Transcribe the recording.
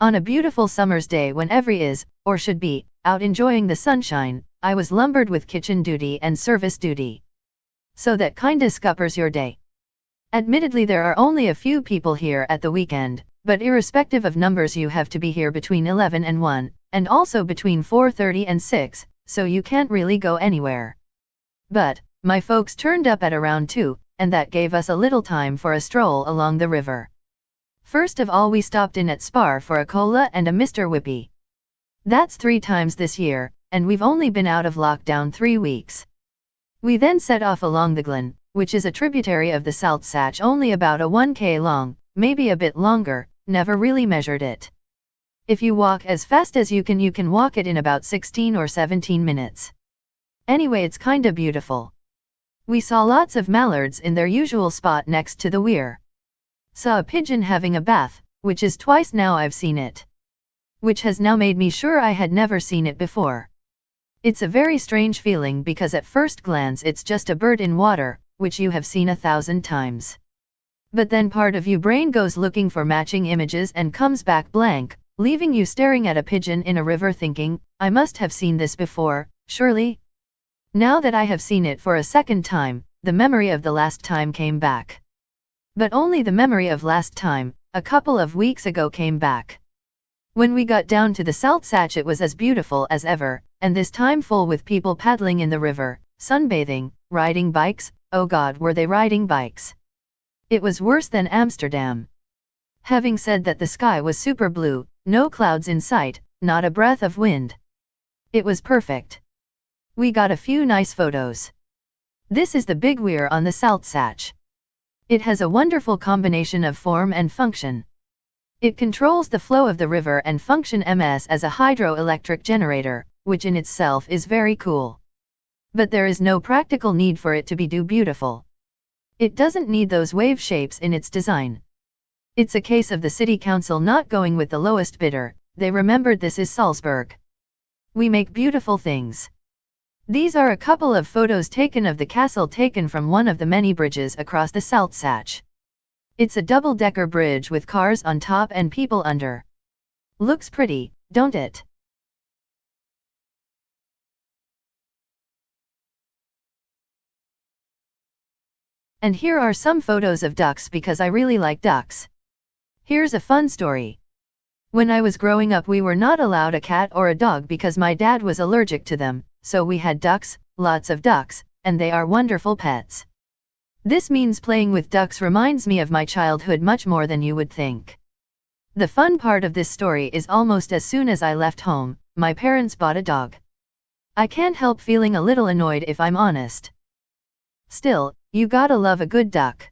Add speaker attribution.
Speaker 1: On a beautiful summer's day when every is, or should be, out enjoying the sunshine, I was lumbered with kitchen duty and service duty. So that kinda scuppers your day. Admittedly there are only a few people here at the weekend, but irrespective of numbers you have to be here between 11 and 1, and also between 4:30 and 6, so you can't really go anywhere. But, my folks turned up at around 2, and that gave us a little time for a stroll along the river. First of all we stopped in at Spar for a cola and a Mr. Whippy. That's 3 times this year, and we've only been out of lockdown 3 weeks. We then set off along the Glen, which is a tributary of the Saltsach only about a 1 km long, maybe a bit longer, never really measured it. If you walk as fast as you can walk it in about 16 or 17 minutes. Anyway, it's kinda beautiful. We saw lots of mallards in their usual spot next to the weir. Saw a pigeon having a bath, which is twice now I've seen it. Which has now made me sure I had never seen it before. It's a very strange feeling because at first glance it's just a bird in water, which you have seen 1,000 times. But then part of your brain goes looking for matching images and comes back blank, leaving you staring at a pigeon in a river thinking, I must have seen this before, surely? Now that I have seen it for a second time, the memory of the last time came back. But only the memory of last time, a couple of weeks ago, came back. When we got down to the Saltsach it was as beautiful as ever, and this time full with people paddling in the river, sunbathing, riding bikes. Oh God, were they riding bikes? It was worse than Amsterdam. Having said that, the sky was super blue, no clouds in sight, not a breath of wind. It was perfect. We got a few nice photos. This is the big weir on the Saltsach. It has a wonderful combination of form and function. It controls the flow of the river and function ms as a hydroelectric generator, which in itself is very cool. But there is no practical need for it to be beautiful. It doesn't need those wave shapes in its design. It's a case of the city council not going with the lowest bidder. They remembered this is Salzburg. We make beautiful things. These are a couple of photos taken of the castle, taken from one of the many bridges across the Saltsach. It's a double-decker bridge with cars on top and people under. Looks pretty, don't it? And here are some photos of ducks because I really like ducks. Here's a fun story. When I was growing up we were not allowed a cat or a dog because my dad was allergic to them, so we had ducks, lots of ducks, and they are wonderful pets. This means playing with ducks reminds me of my childhood much more than you would think. The fun part of this story is almost as soon as I left home, my parents bought a dog. I can't help feeling a little annoyed if I'm honest. Still, you gotta love a good duck.